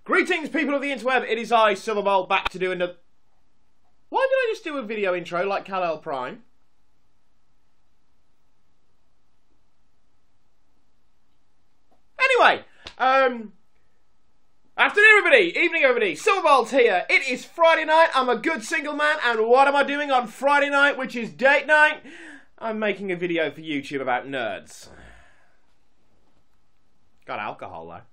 Greetings, people of the interweb. It is I, Silverbolt, back to do another... Why did I just do a video intro like Kal-El Prime? Anyway, afternoon everybody, evening everybody, Silverbolt here. It is Friday night, I'm a good single man, and what am I doing on Friday night, which is date night? I'm making a video for YouTube about nerds. Got alcohol though.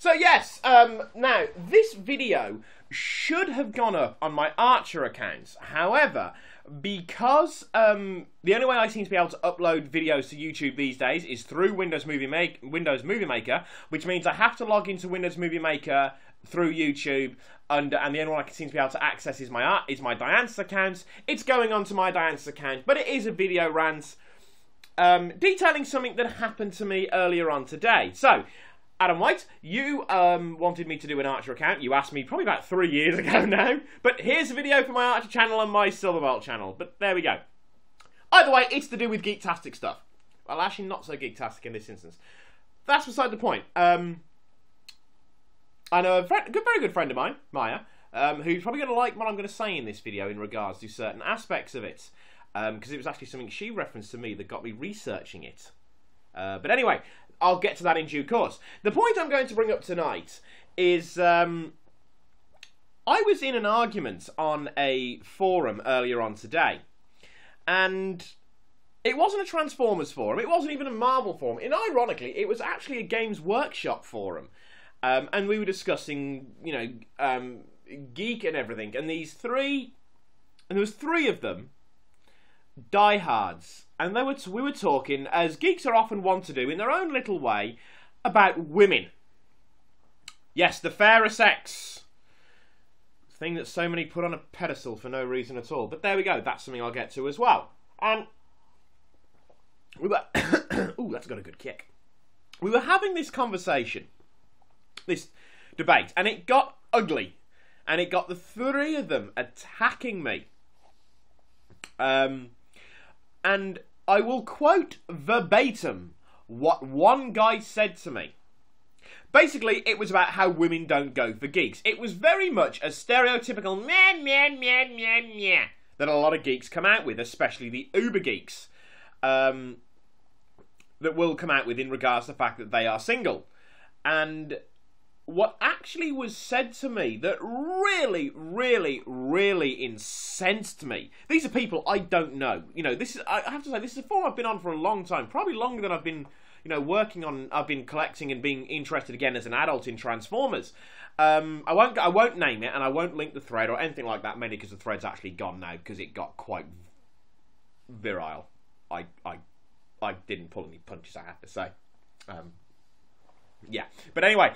So yes, now this video should have gone up on my Archer accounts. However, because the only way I seem to be able to upload videos to YouTube these days is through Windows Movie Maker, which means I have to log into Windows Movie Maker through YouTube, and the only one I seem to be able to access is my dyansis account. It's going onto my dyansis account, but it is a video rant detailing something that happened to me earlier on today. So, Adam White, you wanted me to do an Archer account. You asked me probably about 3 years ago now. But here's a video for my Archer channel and my Silverbolt channel. But there we go. Either way, it's to do with geek-tastic stuff. Well, actually not so geek-tastic in this instance. That's beside the point. I know a very good friend of mine, Maya, who's probably going to like what I'm going to say in this video in regards to certain aspects of it. Because it was actually something she referenced to me that got me researching it. But anyway, I'll get to that in due course. The point I'm going to bring up tonight is I was in an argument on a forum earlier on today, and it wasn't a Transformers forum, it wasn't even a Marvel forum, and ironically, it was actually a Games Workshop forum, and we were discussing, you know, geek and everything, and there was three of them, diehards, and we were talking, as geeks are often want to do in their own little way, about women. Yes, the fairer sex. Thing that so many put on a pedestal for no reason at all. But there we go, that's something I'll get to as well. And we were... Ooh, that's got a good kick. We were having this conversation, this debate, and it got ugly. And it got the three of them attacking me. And I will quote verbatim what one guy said to me. Basically, it was about how women don't go for geeks. It was very much a stereotypical meh that a lot of geeks come out with, especially the uber geeks, that will come out with in regards to the fact that they are single. And what actually was said to me that really, really, really incensed me. These are people I don't know. You know, I have to say, this is a forum I've been on for a long time. Probably longer than I've been, you know, working on. I've been collecting and being interested again as an adult in Transformers. I won't name it, and I won't link the thread or anything like that, mainly because the thread's actually gone now, because it got quite virile. I didn't pull any punches, I have to say. Yeah, but anyway,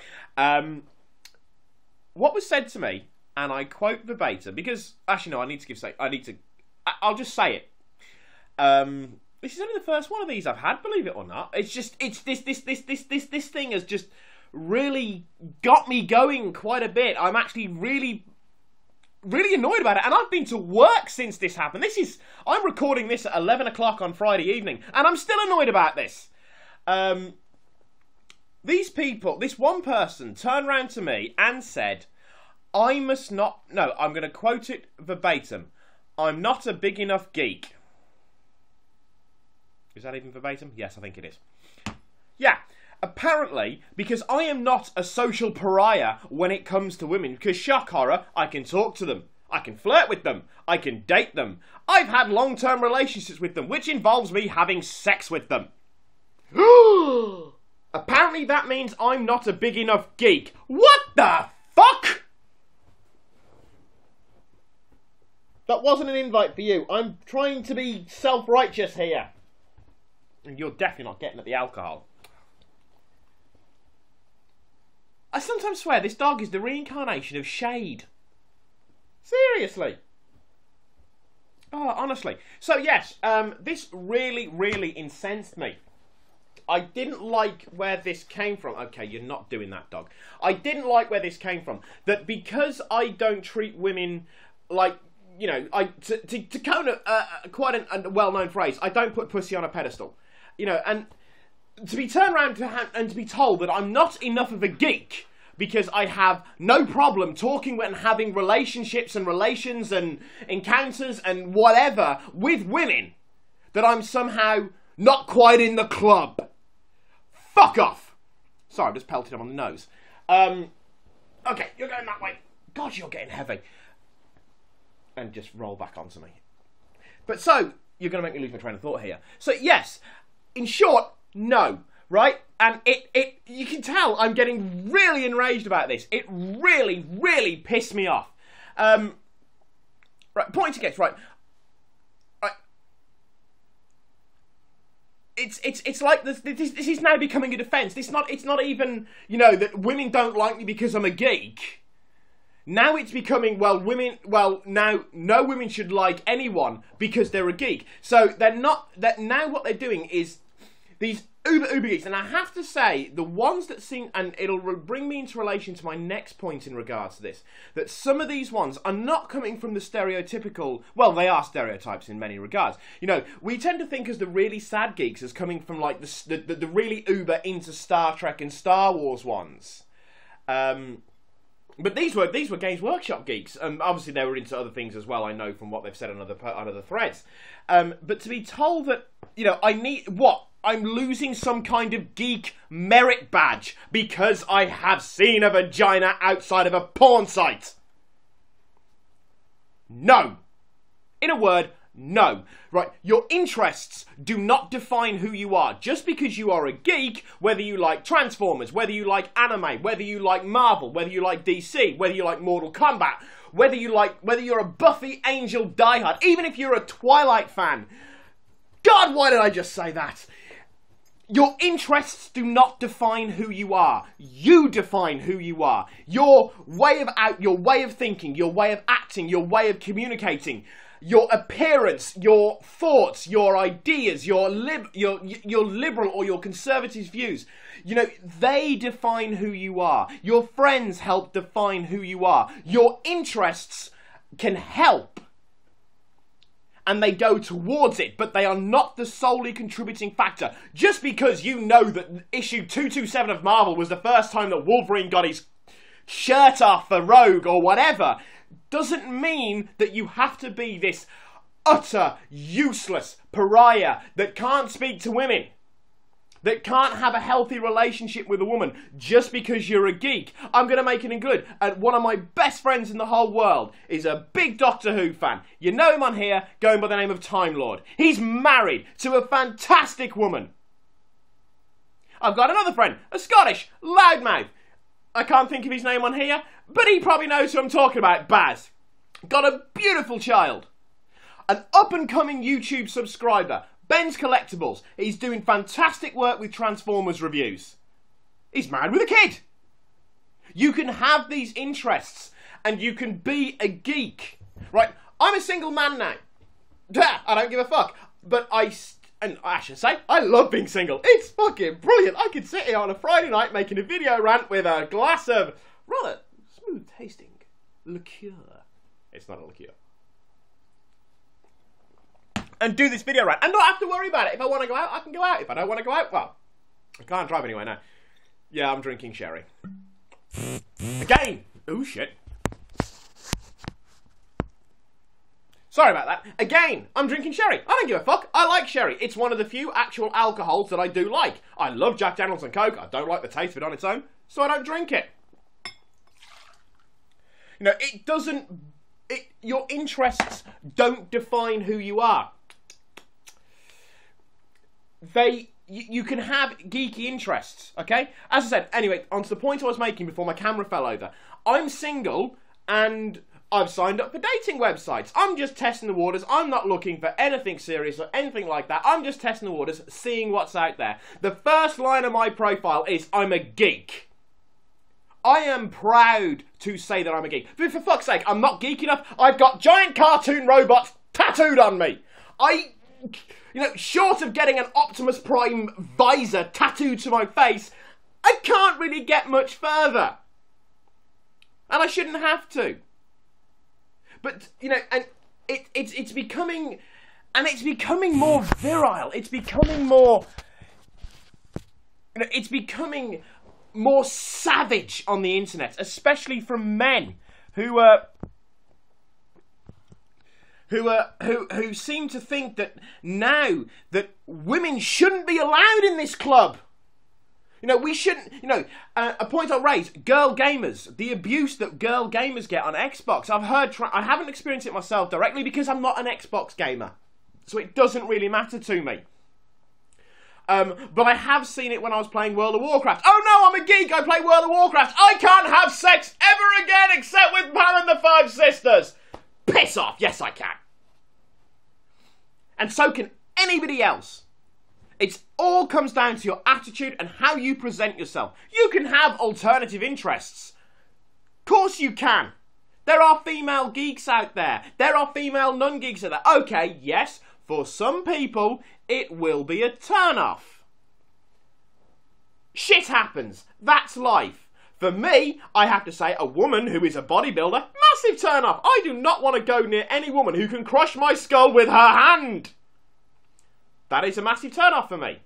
what was said to me, and I quote verbatim, because actually no, I'll just say it. This is only the first one of these I've had, believe it or not. It's this thing has just really got me going quite a bit. I'm actually really annoyed about it, and I've been to work since this happened. I'm recording this at 11 o'clock on Friday evening, and I'm still annoyed about this. These people, this one person turned around to me and said, I'm going to quote it verbatim, I'm not a big enough geek. Is that even verbatim? Yes, I think it is. Yeah, apparently, because I am not a social pariah when it comes to women, because shock horror, I can talk to them, I can flirt with them, I can date them, I've had long-term relationships with them, which involves me having sex with them. Apparently that means I'm not a big enough geek. What the fuck? That wasn't an invite for you. I'm trying to be self-righteous here. And you're definitely not getting at the alcohol. I sometimes swear this dog is the reincarnation of Shade. Seriously. Oh, honestly. So yes, this really, really incensed me. I didn't like where this came from. Okay, you're not doing that, dog. I didn't like where this came from. That because I don't treat women like, you know, to quite a well-known phrase, I don't put pussy on a pedestal. You know, and to be turned around and to be told that I'm not enough of a geek because I have no problem talking and having relationships and relations and encounters and whatever with women, that I'm somehow not quite in the club. Fuck off. Sorry, I just pelted him on the nose. Okay, you're going that way. God, you're getting heavy. And just roll back onto me. But so, you're going to make me lose my train of thought here. So, yes, in short, no, right? And you can tell I'm getting really enraged about this. It really, really pissed me off. Right, point to get right. It's like this is now becoming a defence. It's not even, you know, that women don't like me because I'm a geek. Now it's becoming, now no women should like anyone because they're a geek. So now what they're doing is these uber geeks, and I have to say, the ones that seem, and it'll bring me into relation to my next point in regards to this, that some of these ones are not coming from the stereotypical, well, they are stereotypes in many regards. You know, we tend to think as the really sad geeks as coming from like the really uber into Star Trek and Star Wars ones. But these were Games Workshop geeks, and obviously they were into other things as well. I know from what they've said on other threads. But to be told that, you know, I'm losing some kind of geek merit badge because I have seen a vagina outside of a porn site. No. In a word, no. Right, your interests do not define who you are. Just because you are a geek, whether you like Transformers, whether you like anime, whether you like Marvel, whether you like DC, whether you like Mortal Kombat, whether you're a Buffy Angel diehard, even if you're a Twilight fan. God, why did I just say that? Your interests do not define who you are. You define who you are. Your way of thinking, your way of acting, your way of communicating, your appearance, your thoughts, your ideas, your liberal or your conservative views, you know, they define who you are. Your friends help define who you are. Your interests can help, and they go towards it, but they are not the solely contributing factor. Just because you know that issue 227 of Marvel was the first time that Wolverine got his shirt off for Rogue or whatever, doesn't mean that you have to be this utter, useless pariah that can't speak to women, that can't have a healthy relationship with a woman just because you're a geek. I'm going to make it in good. And one of my best friends in the whole world is a big Doctor Who fan. You know him on here, going by the name of Time Lord. He's married to a fantastic woman. I've got another friend, a Scottish loudmouth. I can't think of his name on here, but he probably knows who I'm talking about, Baz. Got a beautiful child. An up-and-coming YouTube subscriber, Ben's Collectibles. He's doing fantastic work with Transformers reviews. He's married with a kid. You can have these interests, and you can be a geek. Right, I'm a single man now. I don't give a fuck. But I should say, I love being single. It's fucking brilliant. I could sit here on a Friday night making a video rant with a glass of rather smooth tasting liqueur. It's not a liqueur. And do this video rant and not have to worry about it. If I want to go out, I can go out. If I don't want to go out, well, I can't drive anyway now. Yeah, I'm drinking sherry. Again. Oh shit. Sorry about that. Again, I'm drinking sherry. I don't give a fuck. I like sherry. It's one of the few actual alcohols that I do like. I love Jack Daniels and Coke. I don't like the taste of it on its own, so I don't drink it. You know, it doesn't... your interests don't define who you are. You can have geeky interests, okay? As I said, anyway, on to the point I was making before my camera fell over. I'm single, and I've signed up for dating websites. I'm just testing the waters. I'm not looking for anything serious or anything like that. I'm just testing the waters, seeing what's out there. The first line of my profile is, I'm a geek. I am proud to say that I'm a geek. But for fuck's sake, I'm not geek enough. I've got giant cartoon robots tattooed on me. You know, short of getting an Optimus Prime visor tattooed to my face, I can't really get much further. And I shouldn't have to. But, you know, and it's becoming more virile. It's becoming more... it's becoming more savage on the internet, especially from men who seem to think that now that women shouldn't be allowed in this club. You know, we shouldn't, a point I'll raise, girl gamers, the abuse that girl gamers get on Xbox. I've heard, I haven't experienced it myself directly because I'm not an Xbox gamer. So it doesn't really matter to me. But I have seen it when I was playing World of Warcraft. Oh no, I'm a geek, I play World of Warcraft. I can't have sex ever again except with Pam and the Five Sisters. Piss off, yes I can. And so can anybody else. It all comes down to your attitude and how you present yourself. You can have alternative interests. Of course you can. There are female geeks out there. There are female non-geeks out there. Okay, yes, for some people, it will be a turn-off. Shit happens. That's life. For me, I have to say, a woman who is a bodybuilder, massive turn-off. I do not want to go near any woman who can crush my skull with her hand. That is a massive turn-off for me.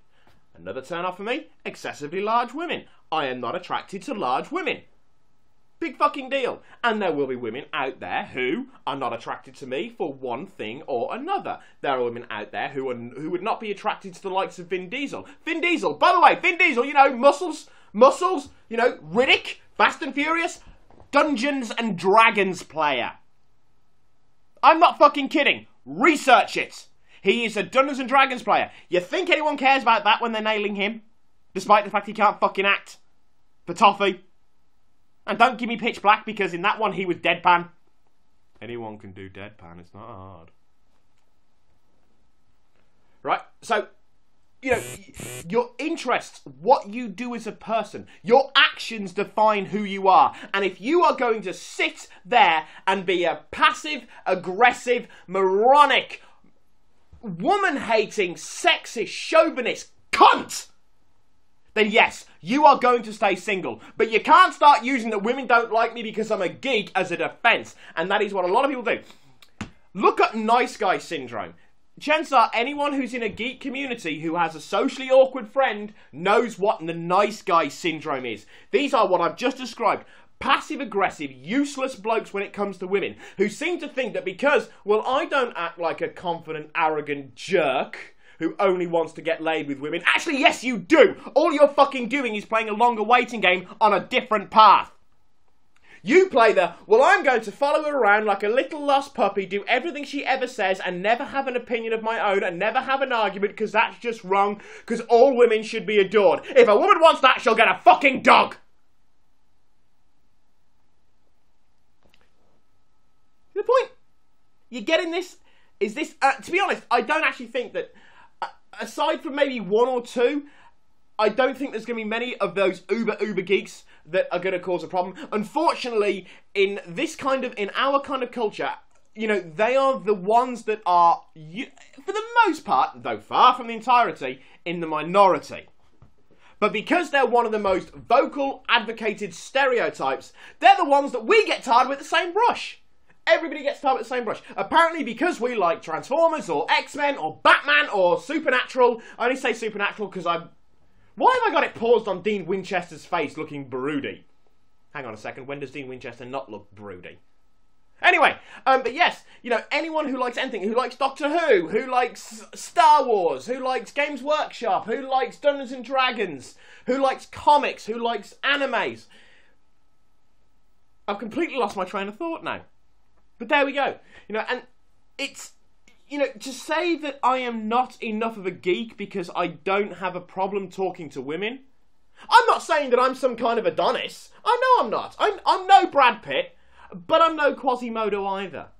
Another turn-off for me, excessively large women. I am not attracted to large women. Big fucking deal. And there will be women out there who are not attracted to me for one thing or another. There are women out there who would not be attracted to the likes of Vin Diesel. Vin Diesel, by the way, Vin Diesel, muscles, Riddick, Fast and Furious, Dungeons and Dragons player. I'm not fucking kidding. Research it. He is a Dungeons and Dragons player. You think anyone cares about that when they're nailing him? Despite the fact he can't fucking act. For toffee. And don't give me Pitch Black, because in that one he was deadpan. Anyone can do deadpan, it's not hard. Right, so, your interests, what you do as a person, your actions define who you are. And if you are going to sit there and be a passive, aggressive, moronic, woman-hating, sexist, chauvinist cunt, then yes, you are going to stay single. But you can't start using that women don't like me because I'm a geek as a defense. And that is what a lot of people do. Look at nice guy syndrome. Chances are anyone who's in a geek community who has a socially awkward friend knows what the nice guy syndrome is. These are what I've just described. Passive-aggressive, useless blokes when it comes to women, who seem to think that because, well, I don't act like a confident, arrogant jerk who only wants to get laid with women. Actually, yes, you do. All you're fucking doing is playing a longer waiting game on a different path. You play the, well, I'm going to follow her around like a little lost puppy, do everything she ever says, and never have an opinion of my own, and never have an argument, because that's just wrong, because all women should be adored. If a woman wants that, she'll get a fucking dog. The point you're getting this is this. To be honest, I don't actually think that. Aside from maybe one or two, I don't think there's going to be many of those uber geeks that are going to cause a problem. Unfortunately, in our kind of culture, they are the ones that are, for the most part, though far from the entirety, in the minority. But because they're one of the most vocal, advocated stereotypes, they're the ones that we get tarred with the same brush. Everybody gets tarred with the same brush. Apparently because we like Transformers or X-Men or Batman or Supernatural. I only say Supernatural because why have I got it paused on Dean Winchester's face looking broody? Hang on a second, when does Dean Winchester not look broody? Anyway, but yes, anyone who likes anything, who likes Doctor who likes Star Wars, who likes Games Workshop, who likes Dungeons and Dragons, who likes comics, who likes animes. I've completely lost my train of thought now. But there we go. And it's, to say that I am not enough of a geek because I don't have a problem talking to women. I'm not saying that I'm some kind of Adonis. I know I'm not. I'm no Brad Pitt, but I'm no Quasimodo either.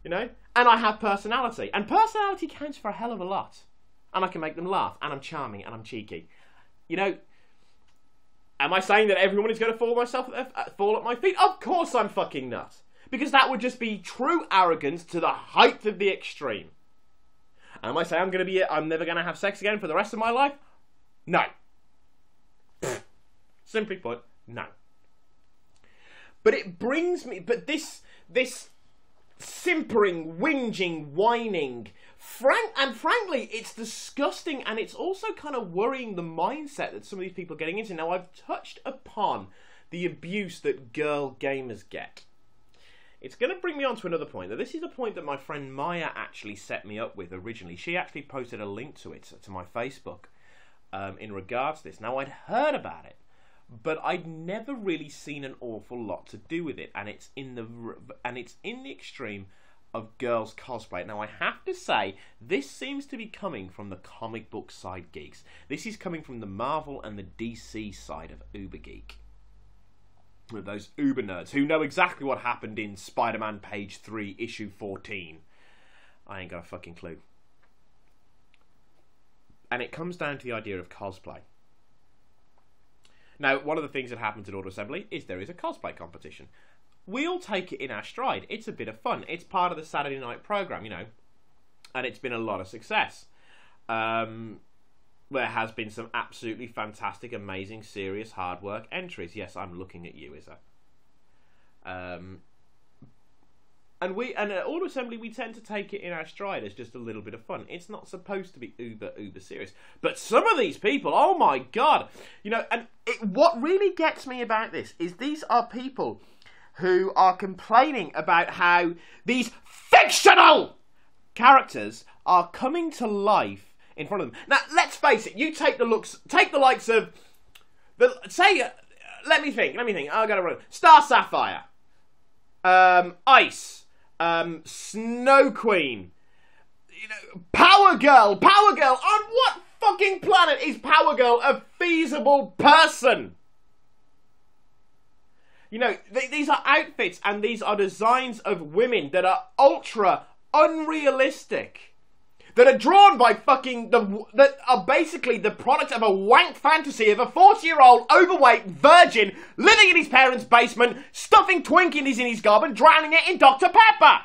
And I have personality. And personality counts for a hell of a lot. And I can make them laugh. And I'm charming. And I'm cheeky. Am I saying that everyone is going to fall at my feet? Of course I'm fucking not. Because that would just be true arrogance to the height of the extreme. Am I saying I'm never going to have sex again for the rest of my life? No. Simply put, no. But it brings me, this simpering, whinging, whining, frankly, it's disgusting, and it's also kind of worrying the mindset that some of these people are getting into. Now, I've touched upon the abuse that girl gamers get. It's going to bring me on to another point. Now, this is a point that my friend Maya actually set me up with originally. She actually posted a link to it, to my Facebook, in regards to this. Now, I'd heard about it, but I'd never really seen an awful lot to do with it, and it's in the extreme of girls cosplay. Now, I have to say, this seems to be coming from the comic book side geeks. This is coming from the Marvel and the DC side of Uber Geek. With those Uber nerds who know exactly what happened in Spider-Man page 3, issue 14. I ain't got a fucking clue. And it comes down to the idea of cosplay. Now, one of the things that happens at Auto Assembly is there is a cosplay competition. We all take it in our stride. It's a bit of fun. It's part of the Saturday night program, you know. And it's been a lot of success. There has been some absolutely fantastic, amazing, serious, hard work entries. Yes, I'm looking at you, Isa. And at Auto Assembly, we tend to take it in our stride as just a little bit of fun. It's not supposed to be uber serious. But some of these people, oh my god! You know, and what really gets me about this is these are people who are complaining about how these fictional characters are coming to life in front of them. Now, let's face it, you take the likes of, let me think, I gotta run. Star Sapphire, Ice, Snow Queen, you know, Power Girl, on what fucking planet is Power Girl a feasible person? You know, these are outfits and these are designs of women that are ultra unrealistic. That are drawn by that are basically the product of a wank fantasy of a 40-year-old overweight virgin living in his parents' basement, stuffing Twinkies in his gob and drowning it in Dr. Pepper.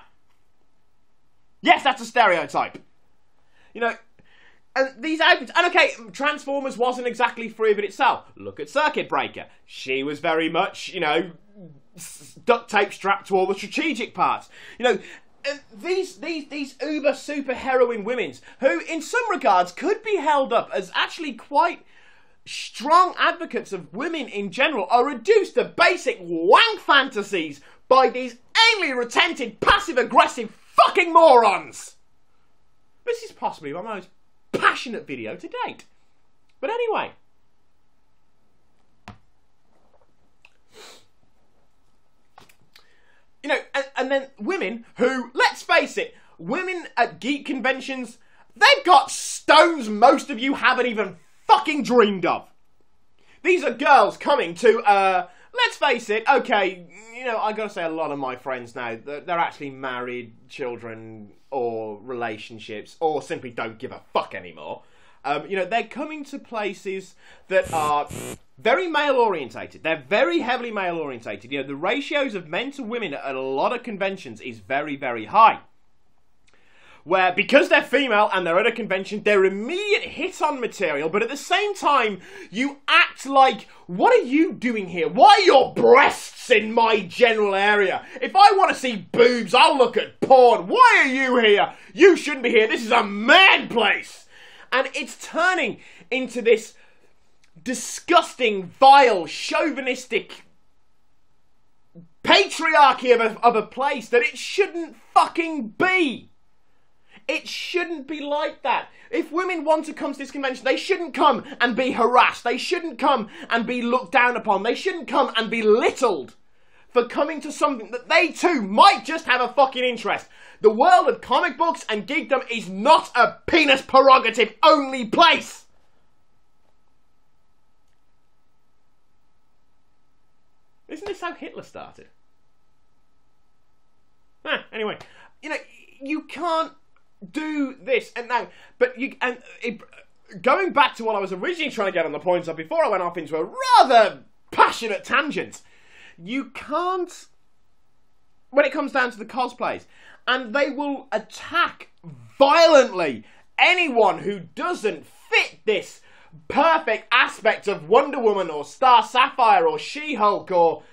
Yes, that's a stereotype. You know, and these outfits, and okay, Transformers wasn't exactly free of it itself. Look at Circuit Breaker. She was very much, you know, duct tape strapped to all the strategic parts. You know, these uber super heroine women who in some regards could be held up as actually quite strong advocates of women in general are reduced to basic wank fantasies by these anally retented passive aggressive fucking morons. This is possibly my most passionate video to date. But anyway, you know, and then women who, let's face it, women at geek conventions, they've got stones most of you haven't even fucking dreamed of. These are girls coming to, let's face it, okay, you know, I gotta say a lot of my friends now, they're actually married, children, or relationships, or simply don't give a fuck anymore. You know, they're coming to places that are very male-orientated. They're very heavily male-orientated. You know, the ratios of men to women at a lot of conventions is very, very high. Where, because they're female and they're at a convention, they're immediate hit-on material, but at the same time, you act like, what are you doing here? Why are your breasts in my general area? If I want to see boobs, I'll look at porn. Why are you here? You shouldn't be here. This is a man place. And it's turning into this disgusting, vile, chauvinistic patriarchy of a place that it shouldn't fucking be. It shouldn't be like that. If women want to come to this convention, they shouldn't come and be harassed. They shouldn't come and be looked down upon. They shouldn't come and be belittled for coming to something that they too might just have a fucking interest. The world of comic books and geekdom is not a penis prerogative only place. Isn't this how Hitler started? Anyway, you know, you can't do this and now, but going back to what I was originally trying to get on the points of before I went off into a rather passionate tangent, you can't, when it comes down to the cosplays, and they will attack violently anyone who doesn't fit this perfect aspect of Wonder Woman or Star Sapphire or She-Hulk or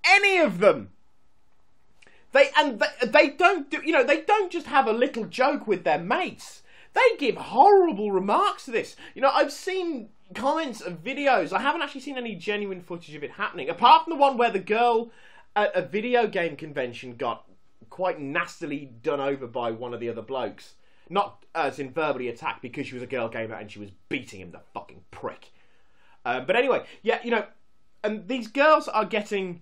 any of them. They don't do, they don't just have a little joke with their mates. They give horrible remarks to this. I've seen comments and videos. I haven't actually seen any genuine footage of it happening, apart from the one where the girl at a video game convention got quite nastily done over by one of the other blokes. Not as in verbally attacked, because she was a girl gamer and she was beating him, the fucking prick. But anyway, yeah, and these girls are getting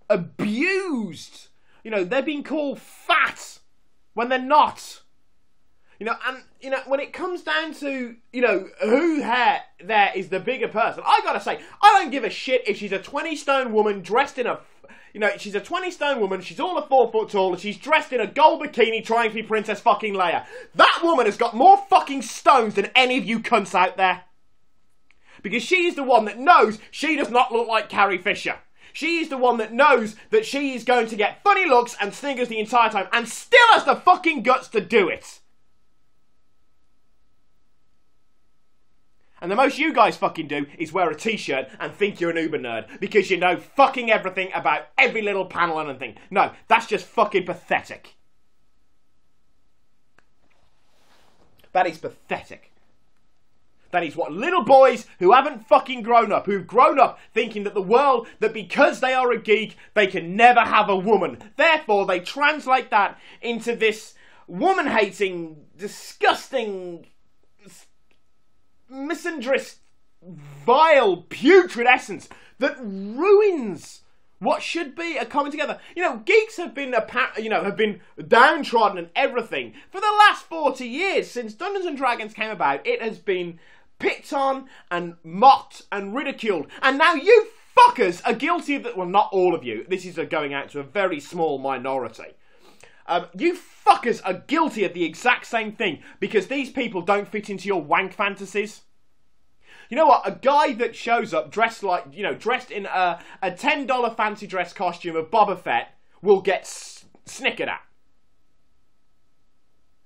abused. They're being called fat when they're not. When it comes down to, who there is the bigger person, I gotta say, I don't give a shit if she's a 20-stone woman dressed in a, she's a 20-stone woman, she's all of 4 foot tall, and she's dressed in a gold bikini trying to be Princess fucking Leia. That woman has got more fucking stones than any of you cunts out there. Because she's the one that knows she does not look like Carrie Fisher. She's the one that knows that she is going to get funny looks and stingers the entire time, and still has the fucking guts to do it. And the most you guys fucking do is wear a t-shirt and think you're an uber nerd, because you know fucking everything about every little panel and thing. No, that's just fucking pathetic. That is pathetic. That is what little boys who haven't fucking grown up, who've grown up thinking that the world, that because they are a geek, they can never have a woman. Therefore, they translate that into this woman-hating, disgusting, misandrist, vile, putrid essence that ruins what should be a coming together. Geeks have been have been downtrodden and everything for the last 40 years since Dungeons and Dragons came about. It has been picked on and mocked and ridiculed, and now you fuckers are guilty of that. Well, not all of you. This is going out to a very small minority. You fuckers are guilty of the exact same thing, because these people don't fit into your wank fantasies. You know what? A guy that shows up dressed like, dressed in a $10 fancy dress costume of Boba Fett will get snickered at.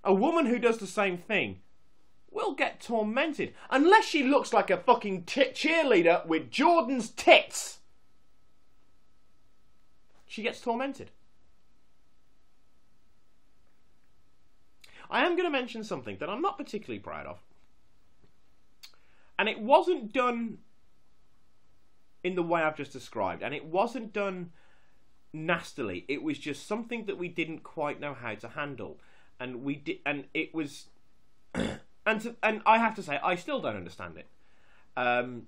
A woman who does the same thing will get tormented. Unless she looks like a fucking cheerleader with Jordan's tits. She gets tormented. I am going to mention something that I'm not particularly proud of. And it wasn't done in the way I've just described. And it wasn't done nastily. It was just something that we didn't quite know how to handle. And we did, and it was... and I have to say, I still don't understand it. And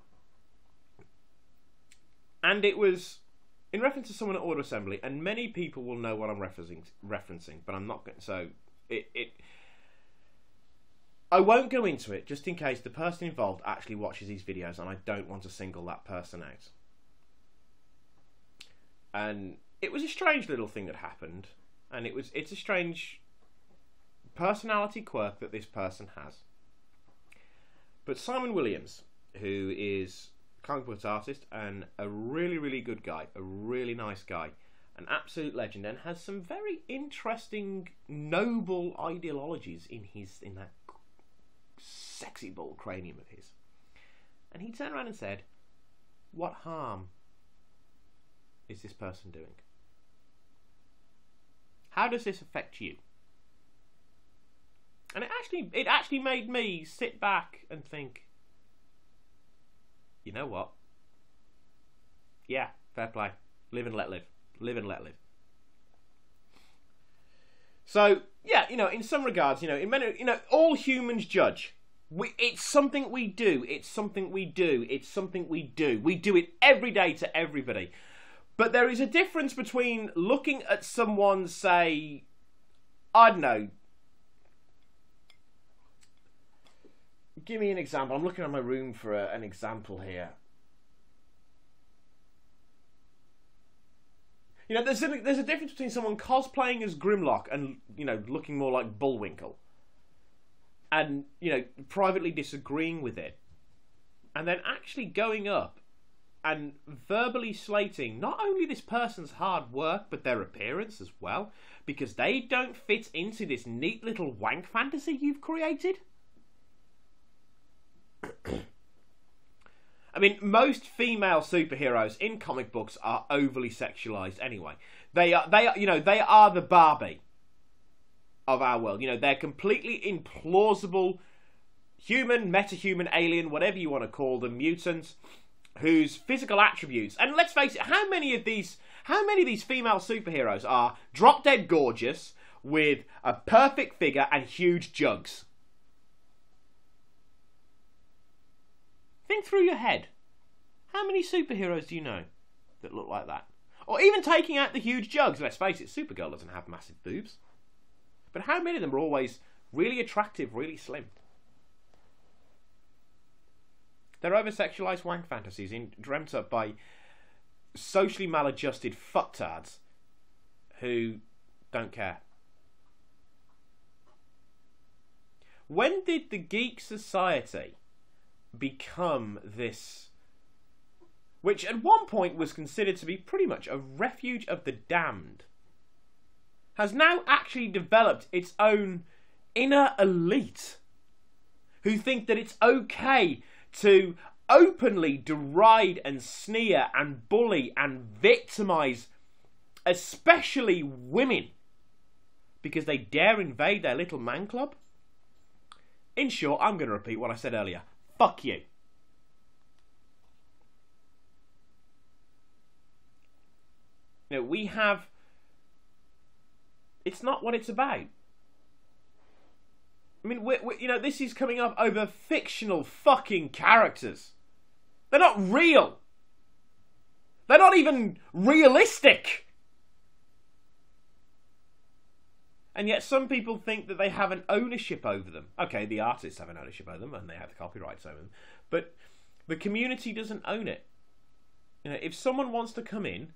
it was in reference to someone at Order Assembly, and many people will know what I'm referencing, but I'm not going to. So I won't go into it, just in case the person involved actually watches these videos, and I don't want to single that person out. And it was a strange little thing that happened, and it's a strange personality quirk that this person has. But Simon Williams, who is a comic book artist and a really, really good guy, a really nice guy, an absolute legend, and has some very interesting, noble ideologies in that sexy ball cranium of his. And he turned around and said, "What harm is this person doing? How does this affect you?" And it actually made me sit back and think, you know what? Yeah, fair play. Live and let live. Live and let live. So, yeah, in some regards, in many, all humans judge. It's something we do. It's something we do. It's something we do. We do it every day to everybody. But there is a difference between looking at someone, say, I don't know, give me an example. I'm looking at my room for an example here. There's a difference between someone cosplaying as Grimlock and, looking more like Bullwinkle. And, privately disagreeing with it. And then actually going up and verbally slating not only this person's hard work, but their appearance as well. Because they don't fit into this neat little wank fantasy you've created. I mean, most female superheroes in comic books are overly sexualized anyway. They are, they are the Barbie of our world. You know, they're completely implausible human, metahuman, alien, whatever you want to call them, mutants, whose physical attributes, and let's face it, how many of these female superheroes are drop dead gorgeous with a perfect figure and huge jugs? Think through your head. How many superheroes do you know that look like that? Or even taking out the huge jugs, let's face it, Supergirl doesn't have massive boobs. But how many of them are always really attractive, really slim? They're over-sexualised wank fantasies dreamt up by socially maladjusted fucktards who don't care. When did the Geek Society become this, which at one point was considered to be pretty much a refuge of the damned, has now actually developed its own inner elite who think that it's okay to openly deride and sneer and bully and victimise especially women because they dare invade their little man club? In short, I'm going to repeat what I said earlier. Fuck you. You know, we have... It's not what it's about. I mean, you know, this is coming up over fictional fucking characters. They're not real. They're not even realistic. And yet some people think that they have an ownership over them. Okay, the artists have an ownership over them and they have the copyrights over them. But the community doesn't own it. You know, if someone wants to come in,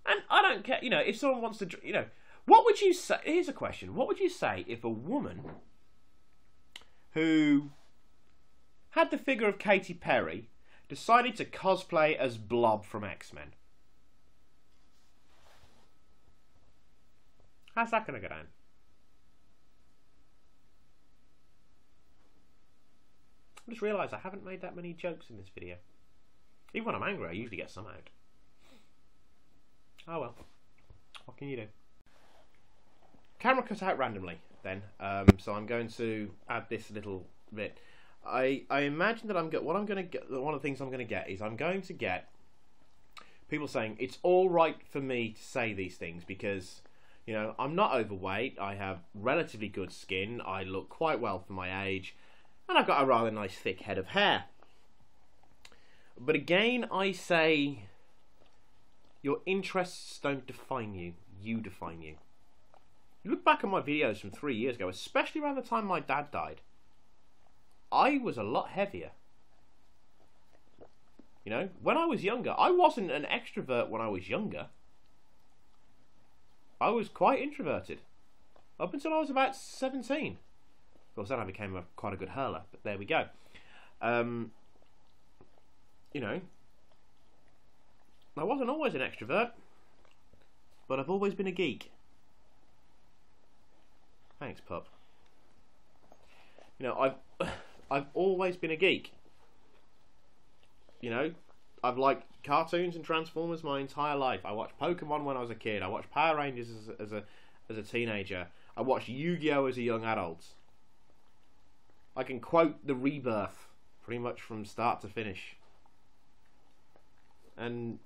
and I don't care, you know, if someone wants to, you know, what would you say? Here's a question. What would you say if a woman who had the figure of Katy Perry decided to cosplay as Blob from X-Men? How's that going to go down? I just realised I haven't made that many jokes in this video. Even when I'm angry, I usually get some out. Oh well. What can you do? Camera cut out randomly then, so I'm going to add this little bit. I imagine that one of the things I'm going to get is I'm going to get people saying it's all right for me to say these things because, you know, I'm not overweight, I have relatively good skin, I look quite well for my age, and I've got a rather nice thick head of hair. But again, I say your interests don't define you, you define you. You look back at my videos from 3 years ago, especially around the time my dad died, I was a lot heavier. You know, when I was younger, I wasn't an extrovert when I was younger. I was quite introverted. Up until I was about 17. Of course, then I became quite a good hurler, but there we go. You know, I wasn't always an extrovert, but I've always been a geek. Thanks, pup. You know, I've always been a geek. You know, I've liked cartoons and Transformers my entire life. I watched Pokemon when I was a kid. I watched Power Rangers as a teenager. I watched Yu-Gi-Oh as a young adult. I can quote The Rebirth pretty much from start to finish. And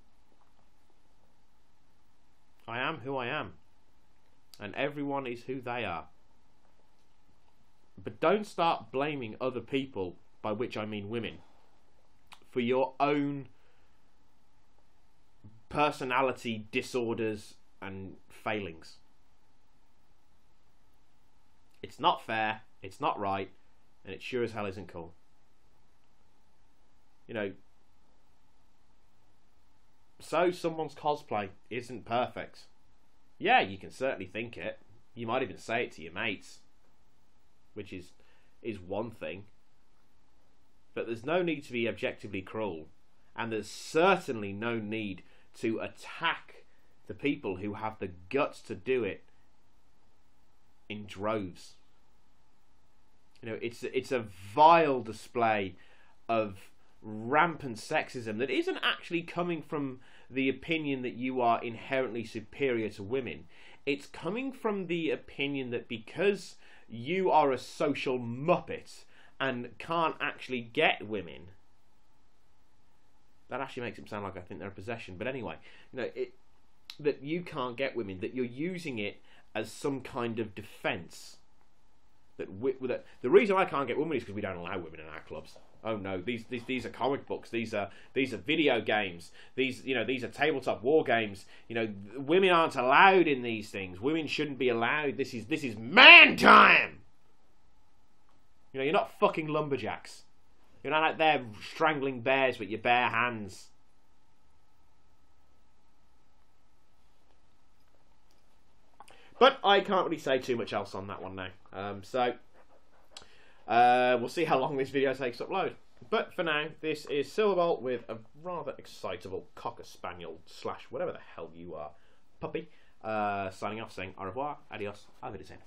I am who I am. And everyone is who they are. But don't start blaming other people, by which I mean women, for your own personality disorders and failings. It's not fair, it's not right, and it sure as hell isn't cool. You know, so someone's cosplay isn't perfect. Yeah, you can certainly think it. You might even say it to your mates, which is one thing. But there's no need to be objectively cruel, and there's certainly no need to attack the people who have the guts to do it in droves. You know, it's a vile display of rampant sexism that isn't actually coming from the opinion that you are inherently superior to women. It's coming from the opinion that because you are a social muppet and can't actually get women, that actually makes it sound like I think they're a possession. But anyway, that you can't get women, that you're using it as some kind of defence. That the reason I can't get women is because we don't allow women in our clubs. Oh no, these are comic books. These are video games. These are tabletop war games. Women aren't allowed in these things. Women shouldn't be allowed. This is man time. You're not fucking lumberjacks. You're not out there strangling bears with your bare hands. But I can't really say too much else on that one now. So we'll see how long this video takes to upload. But for now, this is Silverbolt with a rather excitable Cocker Spaniel / whatever the hell you are puppy. Signing off, saying au revoir, adios, auf Wiedersehen.